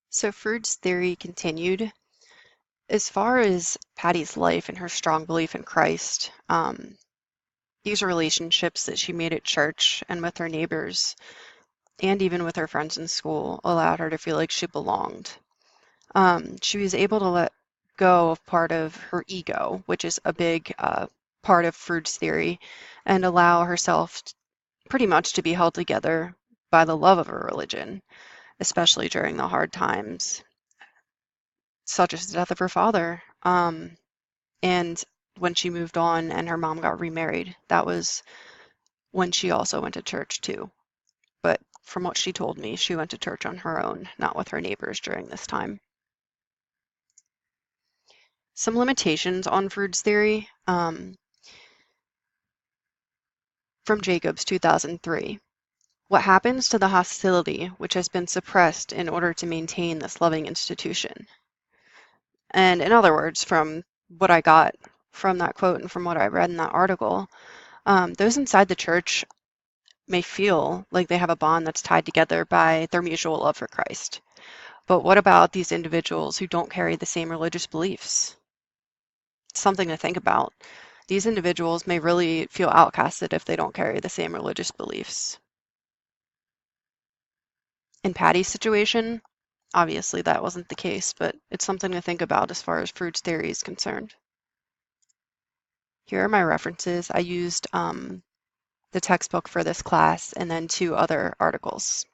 So Froude's theory continued. As far as Patty's life and her strong belief in Christ, these relationships that she made at church and with her neighbors, and even with her friends in school, allowed her to feel like she belonged. She was able to let go of part of her ego, which is a big part of Froude's theory, and allow herself pretty much to be held together by the love of her religion, especially during the hard times, such as the death of her father. And when she moved on and her mom got remarried, that was when she also went to church too. But from what she told me, she went to church on her own, not with her neighbors during this time. Some limitations on Froude's theory from Jacobs 2003. What happens to the hostility which has been suppressed in order to maintain this loving institution? And in other words, from what I got from that quote and from what I read in that article, those inside the church may feel like they have a bond that's tied together by their mutual love for Christ. But what about these individuals who don't carry the same religious beliefs? Something to think about. These individuals may really feel outcasted if they don't carry the same religious beliefs. In Patty's situation, obviously that wasn't the case, but it's something to think about as far as Froude's theory is concerned. Here are my references. I used the textbook for this class and then two other articles.